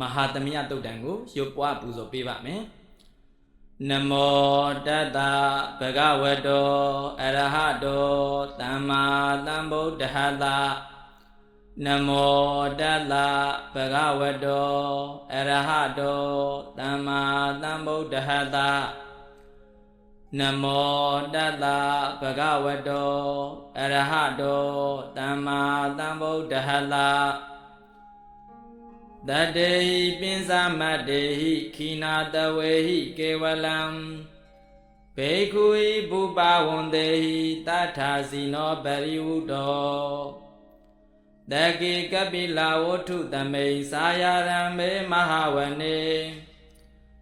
Mahatamiya Tudangu, Yopwa Puzo Pivame Namo Tata Bhagavato Arahado Tama Tambo Dahada Namo Tata Bhagavato Arahado Tama Tambo Dahada Namo Tata Bhagavato Arahado Tama Tambo Dahada Dadehi Pinzamadehi Kinatawehi Kevalam Bekui Bubawondehi Tathasino Bariudo Daki Kapila Otu Dame Sayarame Mahawane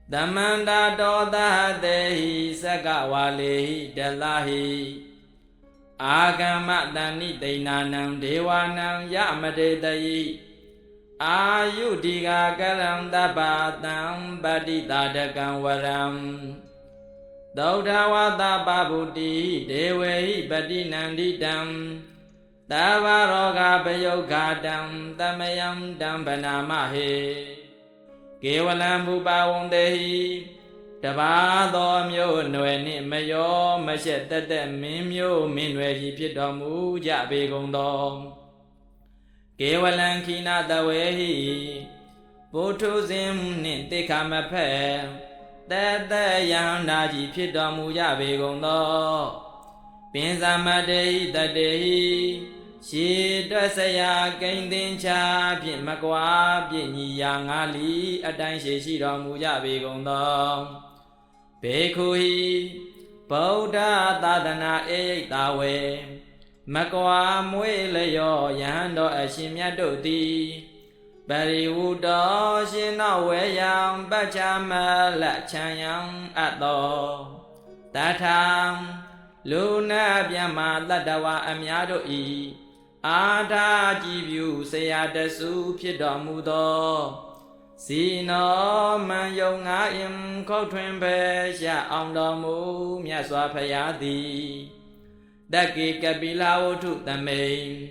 Damanda Dodahadehi Sagawalehi Delahi Agama Dani Dainanam Dewanam Yamadedayi Ayudiga Garam Dabatam Baditadakam Varam Daudawata Babuti Dewehi Badinandidam Davaroga Bayogadam Damayam Dambanamahe Kevalam Bubawondehi Dabado Myo Noeni Mayo Mashetata Mimyo Minwehi Pidomu Jabegondom Kevalan Kina Dawehi Boto Zim Nintikamape Tata Yang Naji Pidomu Jabegondo Pinzamadehi Dadehi Shi Dwasaya Gaindincha Pimakwa Pinyangali Adanshi Shidomu Jabegondo Bekuhi Boda Tadana Dawe Makwa Mweleyo Yando Ashimyadoti Bariwudo Shinaweyam Bachama Lachayam Ato Tatam Luna Byama Ladawa Amyadoi Ada Jibyu Sayadasu Pidomudo Sino Mayonga Im Kotwimbe Sha Ondomu Myaswa Payadi Daki Kapila Otu Tame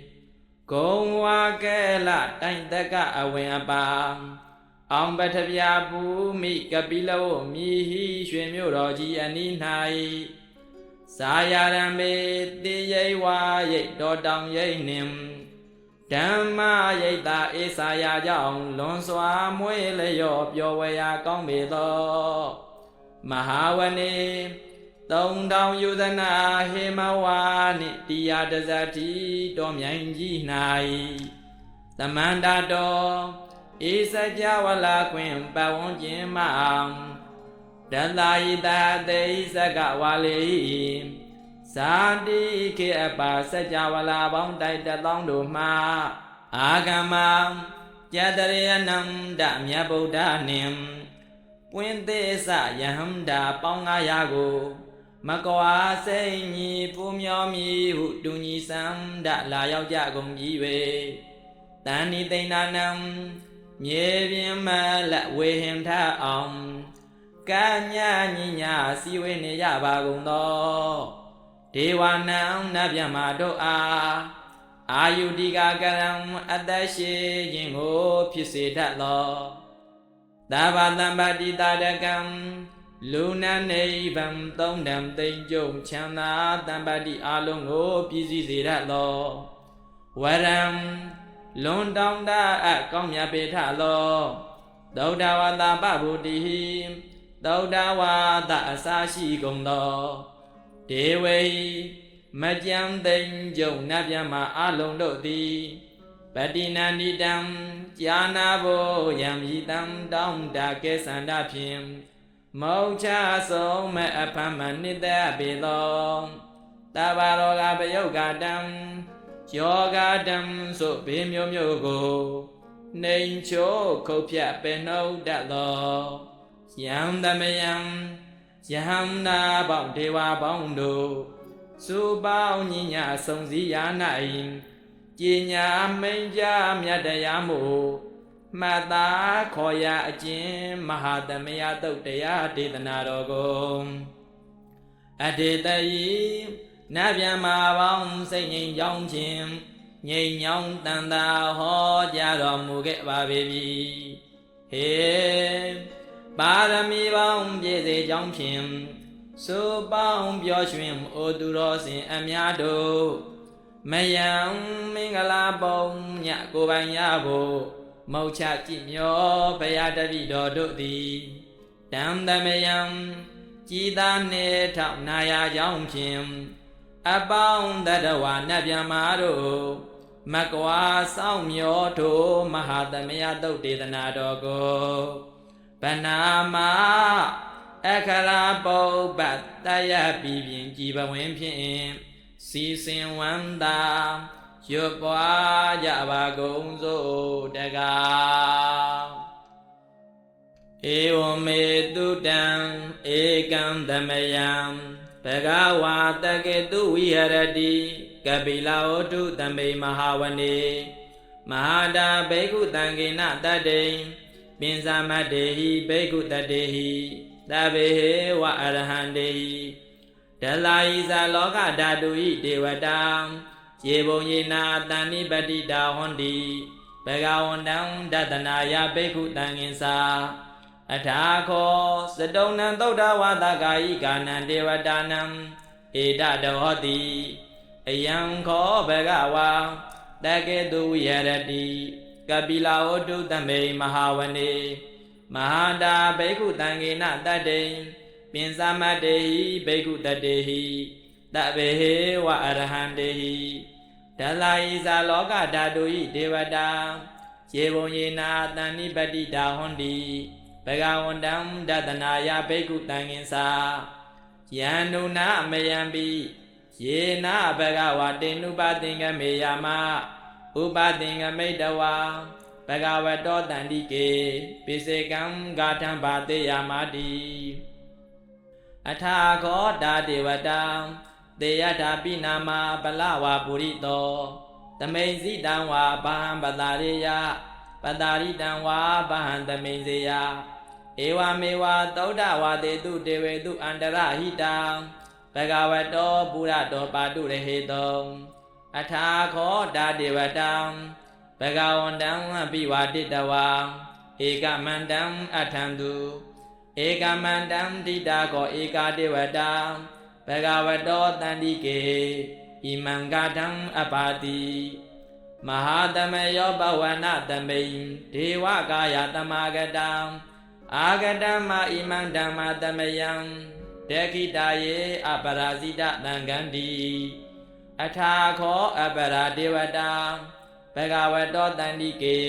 Gongwa Kela Taintaka Awayapa Ambatavya Bumi Kapila Mihi Shwemyoroji Aninai Sayarambe Tiyewa Ye Dodam Ye Nim Dhamma Ye Ta Esaya Jong Lonswa Mweleyo Pyowaya Kongbedo Mahawane Tông Đông Yudana Hemawa Nitya Dazati Dom Yanji Nai Tamanda Do Isajawala Quim Bawon Jimam Dalaida De Isagawale Sadi Ke Apa Sajawala Bong Dai Dalong Duma Agama Jadarianam Damya Buddha Nim Puente Sa Yamda Pongayago Makwa Saini Pumyomi Huduni Sam Da La Yao Ja Gong Yiwe Tani Tainanam Nyevima La Wehim Ta Om Kanya Ninya Siwe Ne Ya Ba Gong Do Dewanam Nabyama Doa Ayudiga Garam Adashe Yingo Pise Dat Lo Dabadambadi Dadakam Luna Nevam Tondam Tenjong Chana Dambadi Alongo Pisi Ziratlo Waram Lundonda at Komya Betalo Dodawata Babudi Dodawata Asashi Gondo Dewe Majam Tenjong Nabyama Alondo Di Badinandidam Janabo Yamidam Dom Dake Sandapim Mocha So Me Apamanida Belong Tabaroga Bayogadam Yogadam So Bimyom Yogo Naincho Kopya Peno Datlo Yam Damayam Yamna Bong Dewa Bondo Subao Ninya Songzi Yanaim Jinya Menja Myadayamu Mata Koya Jim Mahatamiya Dotaya Didanarogom Aditayi Nabyama Wang Singing Yong Jim Yin Yong Tanda Ho Jadom Muget Baby ဟေပါရမီပေါင်းပြည့်စေကြောင်းဖြင့်ဆိုပေါင်းပျော်ရွှင်အိုသူတော်စင်အများတို့မယံမင်္ဂလာပုံညကိုပိုင်ရဖို့မောက်ချကြည်မျောဘုရားတပည့်တော်တို့သည်တံသမယံကြည်သာနေထောက်နာယာကြောင်းဖြင့်အပေါင်းတတဝနတ်ဗျာမာတို့မကွာဆောင်မျောထိုမဟာသမယသုတ်ဒေသနာတော်ကိုဗနာမအခရာပုပ္ပတယပိပြင်ကြည်ပဝင်ဖြင့်စီစဉ်ဝန္တာရွတ်ပွားကြပါကုန်စို့တကားဧဝမေတုတံဧကံသမယံဘဂဝါတကေတုဝိဟရတိကပိလဝတ္ထုသမိမဟာဝနေမဟာတာဘိက္ခုတံကေနတတ္တိပင်စာမတ္တေဟိဘိက္ခုတတ္တေဟိသဗ္ဗေဝအရဟံတေဟိဒလာယိဇာလောကဓာတုဟိဒေဝတာယေဘုံယေနာတဏိပတိတာဟွန်တိဘဂဝန္တံဒတနာယဘိက္ခုတံငင်္စာအထာခောစတုံနံသုဒ္ဓဝါဒကာယိကာနံဒေဝတာနံဧတတောဟောတိအယံခောဘဂဝါတကေတုဝိဟရတိကပိလဝတ္ထုသမိမဟာဝနေမဟာတာဘိက္ခုတံကေနတတ္တိပင်စာမတ္တေဟိဘိက္ခုတတ္တေဟိသဗ္ဗေဝအရဟံတေဟိဒလာယိဇာလောကဓာတုဟိဒေဝတာယေဘုံယေနာတဏိပတိတာဟွန်တိဘဂဝန္တံဒတနာယဘိက္ခုတံငင်္စာယန္တုနာမယံပိယေနာဘဂဝတေနုပသင်္ကမေယမဥပသင်္ကမိတဝါဘဂဝတောတန္တိကေပိစေကံဂါထံဘာတေယမတိအထာခောတာဒေဝတာတေယထာပိနာမပလဝါပုရိတောသမိန်စိတံဝါဘာဟံပတာရိယပတာရိတံဝါဘာဟံသမိန်စေယဧဝမေဝသုဒ္ဓဝါတေတုဒေဝေတုအန္တရဟိတံဘဂဝတောပုရတောပါတုရဟေတောအထာခောတာဒေဝတံဘဂဝန္တံပိဝါတိတဝါဧကမန္တံအထံတုဧကမန္တံတိတာခောဧကာဒေဝတံဘဂဝတောတန္တိကေဣမံဂါထံအပါတိမဟာသမယောဘဝနသမိန်ဒေဝကာယတမဂတံအာဂတမဣမံဓမ္မသမယံဒေခိတာယေအပရာဇိတသံဃန္တိအထာခောအပရာဒေဝတာဘဂဝတောတန္တိကေ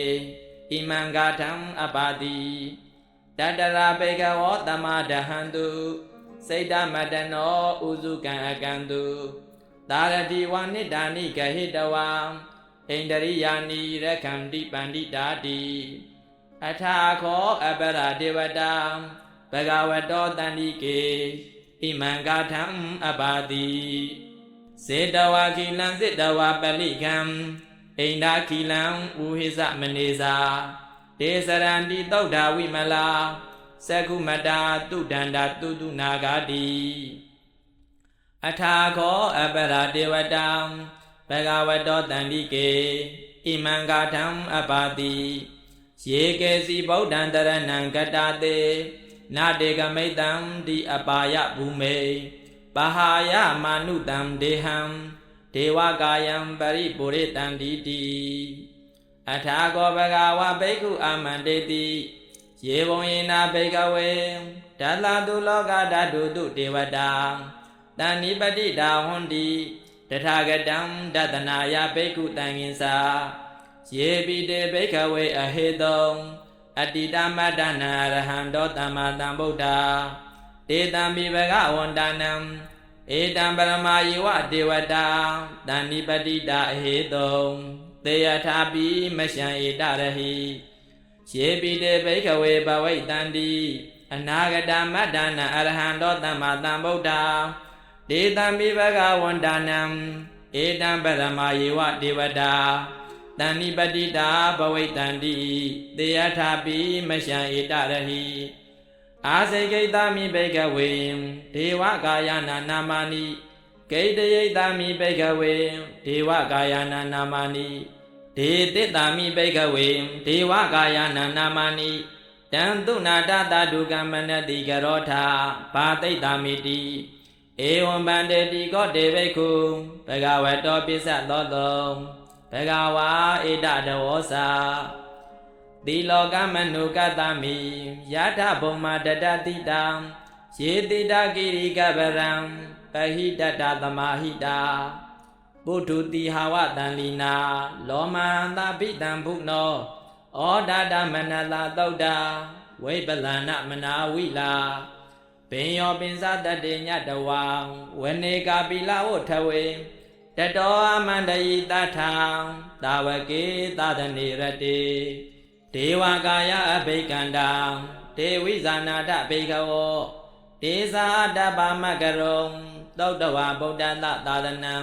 ဣမံဂါထံအပါတိတတရာဘေကဝောတမဒဟန္တုစိတ်တမတနောဥစုကံအကံတုသာရတိဝနိဒာနိဂဟိတဝံဣန္ဒရိယာနိရခန္တိပန္တိတာတိအထာခောအပရာဒေဝတာဘဂဝတောတန္တိကေဣမံဂါထံအပါတိစေတဝါခိလံစေတဝါပလိကံဣန္ဒာခိလံဥဟိသမနေသာဒေစရန္တိသုဒ္ဓဝိမလာသကုမတာတုဒန္တာတုတုနာဂာတိအထာခောအပရာဒေဝတံဘဂဝတောတန္တိကေဣမံဂါထံအပါတိယေကေစီဗုဒ္ဓံတရဏံကတတေနာတေကမိတံတိအပါယဘူမေပဟာယမာနုတံဒေဟံဒေဝကာယံပရိပုရိတံတိတိအထာခောဘဂဝဘိက္ခုအာမန္တေတိယေဘုံယေနာဘေကဝေဒလတုလောကဓာတုတုဒေဝတာတဏိပတိတာဟွန်တိတထာဂတံဒတနာယဘိက္ခုတံငင်္စာယေပိတေဘေကဝေအဟေတောအတ္တိတမတ္တနာရဟံတောသမ္မာသမ္ဗုဒ္ဓတေတံပိဘဂဝန္တနံဧတံပရမယေဝဒေဝတာတဏိပတိတာအဟေတောတေယထာပိမရှံဧတရဟိယေပိတေဘိကဝေဘဝိတန္တိအနာဂတမတ္တနာအရဟံတောသမ္မာသမ္ဗုဒ္ဓဒေတံပိဘဂဝန္တနံဧတံပရမယေဝဒေဝတာတဏိပတိတာဘဝိတန္တိတေယထာပိမရှံဧတရဟိအာစေကိတမိဘိကဝေဒေဝကာယနာနာမနိဂိတယိတမိဘိကဝေဒေဝကာယနာနာမနိဒေတိတမိဘိကဝေဒေဝကာယနာနာမနိ တံတုနာတသတုကမနတိကရောထာဘာတိတ်တာမိတိဧဝံဗန္တေတိကောတေဘိက္ခုဘဂဝတောပိစ္ဆသောတောဘဂဝါဧတတဝောစာတိလောကမနုကတမိယထဘုံမာတတတိတံယေတိတကိရိကပရံပဟိတတသမာဟိတာပုထုတိဟာဝတံလီနာလောမန္တပိတံဘုနောဩဒတမနလာသုဒ္ဓဝိပလနမနာဝိလာပင်ယောပင်စတတေညတဝံဝနေကာပိလဝထဝေတတောအမန္တယိတထံသာဝကေသဒနေရတေဒေဝကာယအဘိကန္တံဒေဝိဇာနာတဘေကဝောဒေဇာတပမကရုံသုတ္တဝဗုဒ္ဓတသာသနံ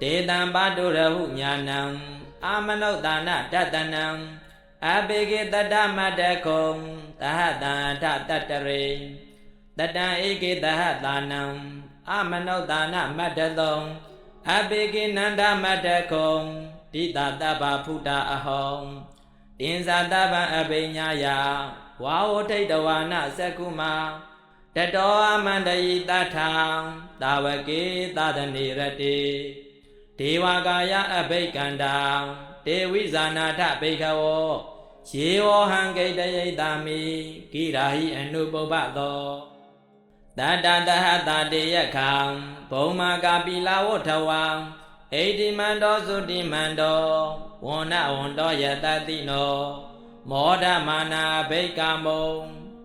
ဒေတံပါတုရဟုညာဏံအာမနုဿာနတတနံအဘေကေတတမတကုံသဟတံထတတရေတတံဧကေတဟတာနံအာမနုဿာနမတ္တသောအဘေကေနန္ဒမတ္တကုံတိတတဗ္ဗဖုတအဟောတင်္ဇာတဗ္ဗအဘိညာယဝါဝထိတဝါနသက္ကုမာတတောအမန္တယိတထံသာဝကေသဒနေရတေဒေဝကာယအဘိကန္တံဒေဝိဇာနာထဘေခဝောယေဝဟံဂိတယိတာမိကိရာဟိအနုပုပ္ပသောတတတဟတတေယခံဘုံမာကာပိလဝထဝံဣတိမန္တောသုတိမန္တောဝန္နဝန္တောယတတိနောမောဒမာနာဘိကမုံ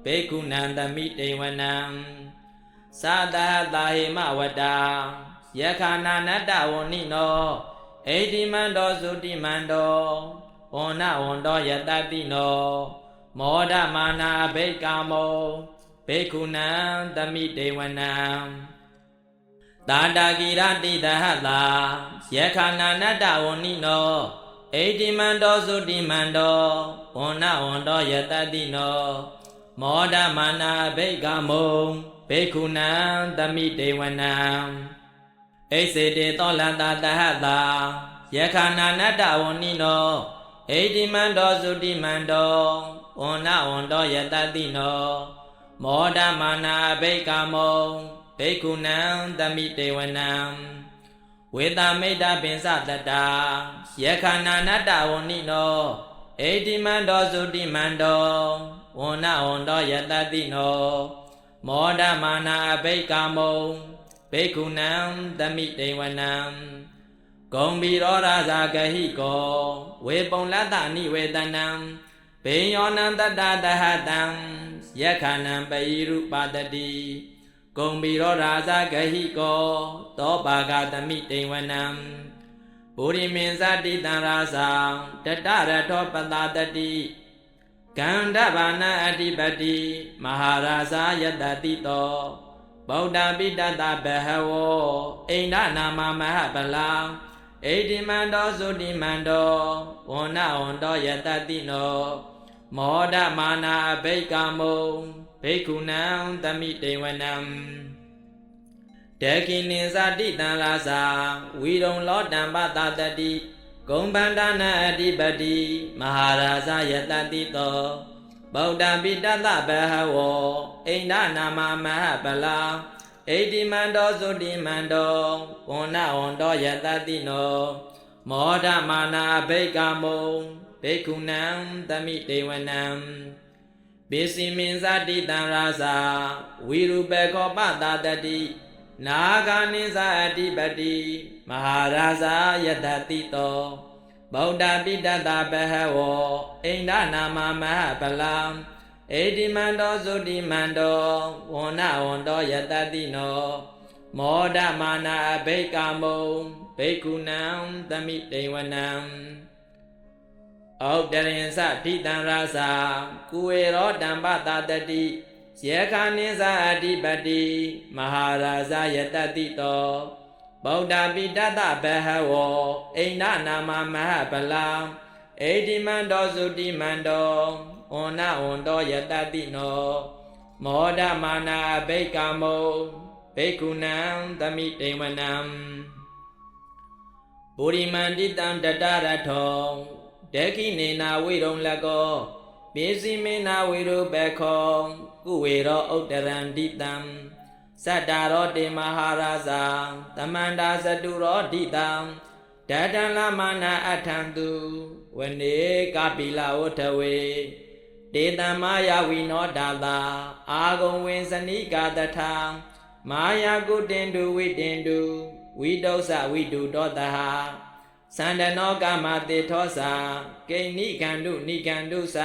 ဘေကုဏံသမိတေဝနံသာတဟတာဟိမဝတ္တာယခာနာနတ္တဝဏိနောဣတိမန္တောသုတိမန္တောဝန္နဝန္တောယတတိနောမောဒမာနာဘိကမုံဘေကုဏံသမိတေဝနံတာတာကိရတိတဟတာယခာနာနတ္တဝဏိနောဣတိမန္တောသုတိမန္တောဝန္နဝန္တောယတတိနောမောဒမာနာဘိကမုံဘေကုဏံသမိတေဝနံဣစေတေသောလတတဟတာယခာနာနတ္တဝဏိနောဣတိမန္တောသုတိမန္တောဝန္နဝန္တောယတတိနောမောဒမာနာဘိကမုံဘေကုဏံသမိတေဝနံဝေတမိတ္တပင်စတတာယခာနာနတ္တဝဏိနောဣတိမန္တောသုတိမန္တောဝန္နဝန္တောယတတိနောမောဒမာနာဘိကမုံဘေကုဏံသမိတေဝနံဂုံဘီရောရာဇာဂဟိကောဝေပုံလတ္တနိဝေတနံဘေယောနံတတတဟတံယခာနံပယိရုပတတိဂုံဘီရောရာဇာဂဟိကောသောပါဂသမိတေဝနံပုရိမင်းဇတိတံရာဇာတတရထောပတတတိကန္ဓဗာနအဓိပတိမဟာရာဇာယတတိတောဗုဒ္ဓပိတတဘဟဝောအိန္ဒနာမမဟပလံဣတိမန္တောသုတိမန္တောဝန္နဝန္တောယတတိနောမောဒမာနာဘိကမုံဘေကုဏံသမိတေဝနံတေကိနိဇတိတံရာဇာဝီရုံလောတံပတတတိဂုံဗန္ဒနာအဓိပတိမဟာရာဇယတတိတောဗုဒ္ဓပိတတဘဟဝောအိန္ဒနာမမဟပလံဣတိမန္တောသုတိမန္တောဝန္နဝန္တောယတတိနောမောဒမာနာဘိကမုံဘေကုဏံသမိတေဝနံပိစီမင်းဇတိတံရာဇာဝိရုပေခောပတတတိနာဂာနိဇအဓိပတိမဟာရာဇာယတတိတောဗုဒ္ဓပိတတဘဟဝောအိန္ဒနာမမဟပလံဣတိမန္တောသုတိမန္တောဝန္နဝန္တောယတတိနောမောဒမာနာဘိကမုံဘေကုဏံသမိတေဝနံဩတရင်စထိတံရာဇာကုဝေရောတံပတတတိယေခာနိဇအဓိပတိမဟာရာဇယတတိတောဗုဒ္ဓပိတတဘဟဝောအိန္ဒနာမမဟပလံဣတိမန္တောသုတိမန္တောဝန္နဝန္တောယတတိနောမောဒမာနာဘိကမုံဘေကုဏံသမိတေဝနံပုရိမန္တိတံတတရထောတေကိနေနာဝိရုံလကော ပိစီမေနာဝေရုပခောကုဝေရောဥတ္တရံဒိတံသတ္တရောတေမဟာရာဇာသမန္တာသတုရောဒိတံဒတံလမနာအထံတုဝနေကပိလဝထဝေတေတံမာယဝိနောဒါတာအာဂုံဝင်စနိကာတထာမာယာကုတင်တုဝိတင်တုဝိတုသဝိတုတောတဟသန္တနောကမတေထောစာကိဏိကန္တုနိကန္တုသ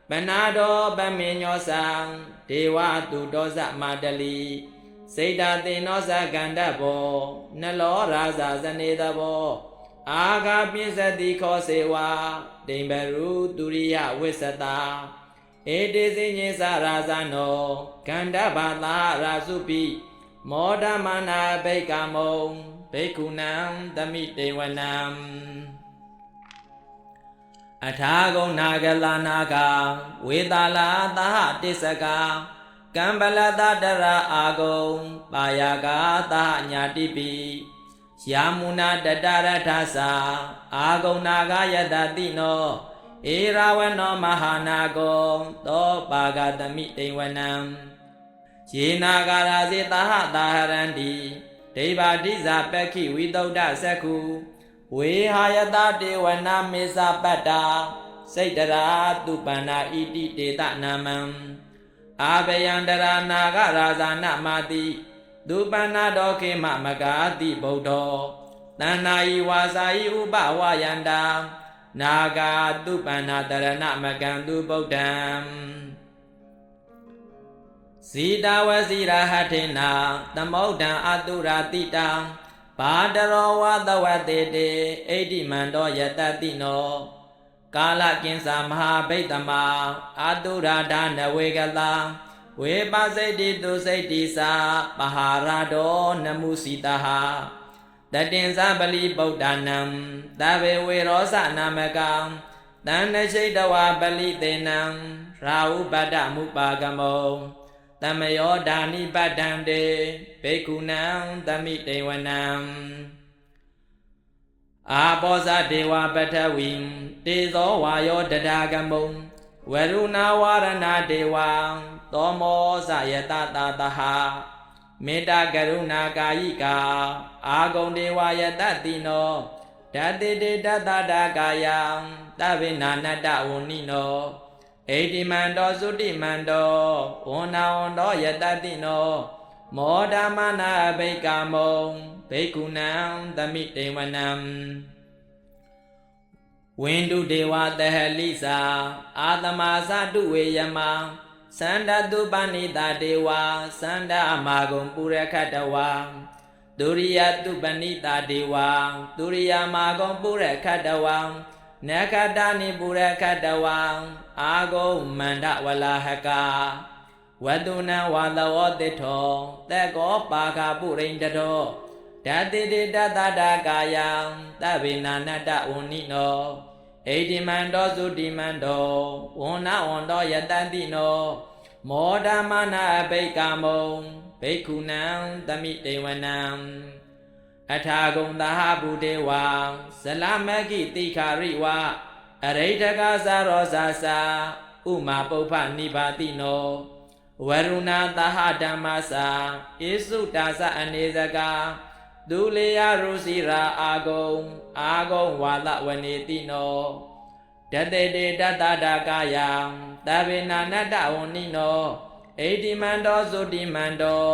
ပနာတောပမေညောသံဒေဝတုတောဇမာတလီစေတသေနောသကန္တဘောနလောရာဇာဇနေတဘောအာဂါပိစတိခောစေဝါဒိမ္ဘရုတုရိယဝိသတာဧတေစိညေသရာဇနောကန္တဘာသာရာစုပိမောဒမနာဘိကမုံဘိက္ခုနံသမိတေဝနံအထာဂုဏနာဂလနာကဝေတာလာသဟတိစ္စကကံပလတတရအာဂုံပါယကသဟညာတိပိယာမုနာတတရထသာအာဂုဏနာဂယတတိနောဧရာဝနောမဟာနာကောသောပါဂသမိတေဝနံယေနာဂရာဇေသဟတာဟရန္တိဒိဗ္ဗတိဇာပက္ခိဝိတုဒ္ဓသက္ခုဝေဟာယတတေဝနာမေဇပတ္တာစိတ်တရာတုပန္နာဣတိတေတနာမံအာဘယန္တရာနာဂရာဇာနမာတိတုပန္နာတောခေမမဂာတိဗုဒ္ဓောတဏ္ဏာယဝါစာယဥပဝယန္တာနာဂာတုပန္နာတရဏမကံတုဗုဒ္ဓံဇီတဝစီရဟထေနာသမုဒ္ဒံအတုရာတိတံဘာတရောဝသဝတေတေဣတိမန္တောယတတိနောကာလကင်္စာမဟာဘိတမအတုရာဒနဝေကလာဝေပစိတ္တိတုစိတ္တိသာပဟာရတောနမုစီတဟတတင်္စပလိဗုဒ္ဓနံသဗ္ဗေဝေရောစနာမကံတဏ္ဍရှိတဝပလိတေနံရာဟုပတ္တမုပါကမောတမယောဒာနိပတ္တံတေဘိက္ခုနံသမိတေဝနံအာဘောဇဒေဝပထဝီတေဇောဝါယောတဒါကမုံဝရုဏဝရဏဒေဝံသောမောဇယတတာတဟမေတ္တာကရုဏာကာယိကာအာဂုံဒေဝယတတိနောဓတ္တိတေတတတာကာယံသဗ္ဗေနာနတ္တဝဏိနောဣတိမန္တောသုတိမန္တောဝန္နာဝန္တောယတတိနောမောဒမနာဘိကမုံဘိက္ခုနံသမိတေဝနံဝိန္ဒုဒေဝသဟလိစာအာတမသတုဝေယမံသန္တတုပဏိတာဒေဝသန္တမာဂုံပုရခတဝံဒုရိယတုပဏိတာဒေဝဒုရိယမာဂုံပုရခတဝံနခတနိပုရခတဝံအာဂုံမန္တဝလာဟကာဝတုနံဝါသဝတိထောတေကောပါခပုရိန္တတောဓတ္တိတေတတတာကာယံသဗ္ဗေနာနတ္တဝဏိနောဣတိမန္တောသုတိမန္တောဝန္နဝန္တောယတတိနောမောဒမနာဘိကမုံဘိက္ခုနံသမိတေဝနံအထာဂုံသဟဗုဒေဝဇလမကိတိခာရိဝအရိဋ္ဌကသရောဇာစာဥမာပုပ္ပနိပါတိနောဝရုဏသဟဓမ္မစာဣစုတာသအနေစကာဒုလေယရုစီရာအာဂုံဝါလဝနေတိနောဓတေတေတတတာကာယံသဗ္ဗေနာနတ္တဝဏိနောဣတိမန္တောသုတိမန္တော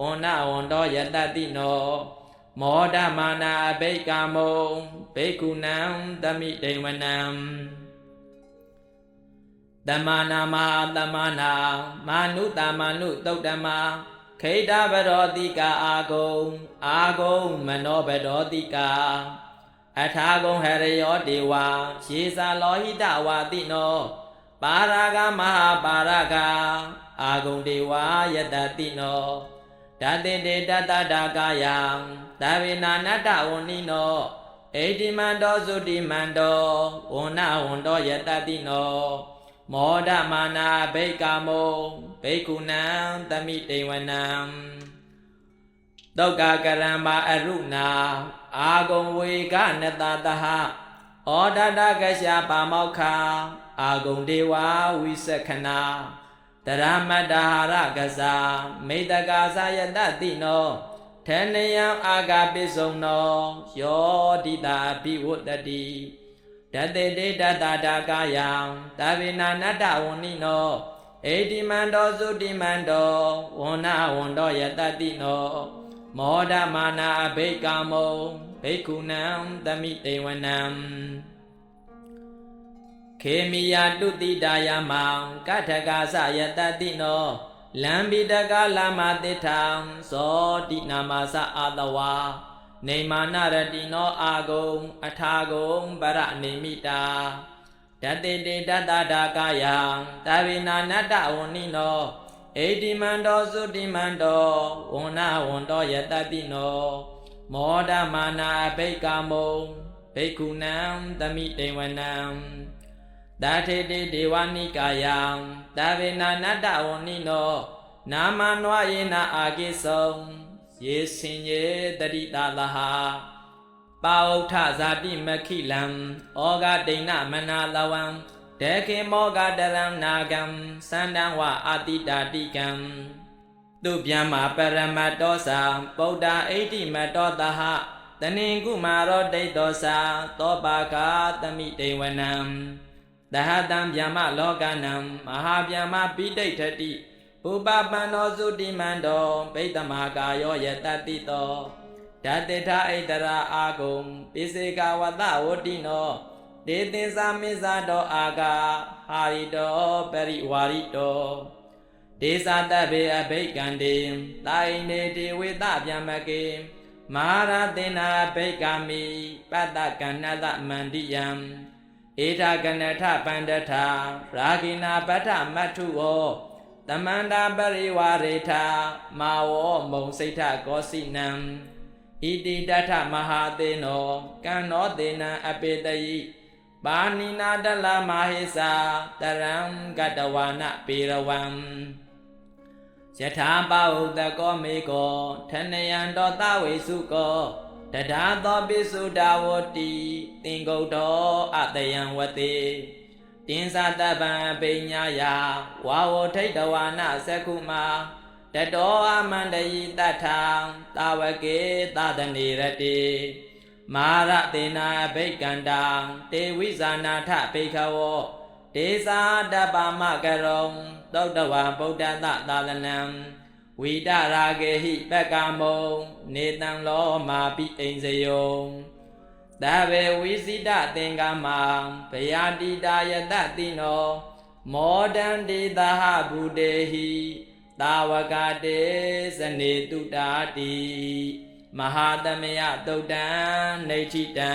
ဝန္နဝန္တောယတတိနောမောဒမာနာဘိကမုံဘိက္ခုနံသမိတေဝနံတမနာမဟာတမနာမာနုတမနုသုတ်တမခိတဗရောတိကာအာဂုံမနောဗရောတိကာအထာဂုံဟရယောဒေဝရှေသာလောဟိတဝါတိနောပါရာဂမဟာပါရဂအာဂုံဒေဝယတတိနောဓတ္တိတေတတတာကာယံသဗ္ဗေနာနတ္တဝဏိနောဣတိမန္တောသုတိမန္တောဝန္နဝန္တောယတတိနောမောဒမာနာဘိကမုံဘိက္ခုနံသမိတေဝနံတောကကရမ္မာအရုဏာအာဂုံဝေကနတတဟဩဒတကရှပါမောက္ခ အာဂုံဒေဝဝိသခနာတရမတ္တဟာရကစားမိတ္တကာသယတတိနောထေနယံအာဂပိစုံနောယောတိတာဘိဝတ္တိတတေတေတတတာကာယံတဗေနာနတ္တဝဏိနောဧတိမန္တောသုတိမန္တောဝန္နဝန္တောယတတိနောမောဒမာနာအဘိကာမောဘိက္ခုနံသမိတေဝနံခေမိယတုတိတာယမံကထကာသယတတိနောလံပိတကလာမတိထံဇောတိနာမသအာတဝါနေမာနရတိနောအာဂုံအထာဂုံပရနေမိတာတတေတေတတတာကာယံတဗေနာနတ္တဝဏိနောဧတိမန္တောသုတိမန္တောဝန္နဝန္တောယတတိနောမောဒမာနာဘိက္ကာမုံဘိက္ခုနံသမိတေဝနံတထေတေဒေဝနိကာယံတဗေနာနတ္တဝဏိနောနာမနဝယေနအာကိသုံယေစင်ယေတတိတာလဟာပါဥထဇာတိမခိလံဩဃဒိဏမနာလဝံဒေခေမောဂတရံနာဂံသန္တံဝအာတိတာတိကံသူဗျမ္မာပရမတ္တောသံဗုဒ္ဓအိဋ္ဌိမတ္တောတဟတနင်ကုမာရောဒိဋ္ဌောသံသောပါကာသမိတေဝနံတဟတံဗျမ္မာလောကနံမဟာဗျမ္မာပိဋိဋ္ဌတိဥပပန္နောသုတိမန္တောဗိတ္တမကာယောယတတိတောဓတ္တေထဣတရာအာဂုံပိစေကဝတဝတိနောဒေသင်္စာမိစ္ဆာတောအာဂါဟာရိတောပရိဝါရိတောဒေသတဗေအဘိက္ကန္တေသာဣနေတေဝေတဗျမကေမဟာရသေနာဘိက္ခာမိပတ္တကဏ္ဍသမန္တိယံဧထကနထပန္တထရာဂိနာပဋ္ဌမတ္ထုဩတမန္တာပရိဝါရေထမာဝောမုံစိတ်ထကောစိနံဣတိတထမဟာသေနောကံနောသေနံအပေတယိပါဏိနာတလမဟိသာတရံကတဝါနပေရဝံယထာပါဟုတကောမေကောထနယံတောတဝေစုကောတဒါသောပိစုဒဝတိသင်္ကုတ်တောအတယံဝတိတင်္စတပံပိညာယဝါဝထိတ်တဝါနသက္ခုမာတတောအမန္တယိတထံတာဝကေသဒနေရတိမာရတေနာဘိက္ကန္တံတေဝိဇာနာထဘိက္ခဝောဒေသာတပမကရုံသုတ်တဝံဗုဒ္ဓတသာသနံဝိတရာဂေဟိပက္ကမုံနေတံလောမာပိအိဉ္စယောသဗ္ဗေဝိစိတသင်္ကမံဗယာတိတာယတတိနောမောဒန္တိသဟဗုတေဟိသာဝကတေဇနေတုတာတိမဟာသမယတုတ်တံနေဋ္ဌိတံ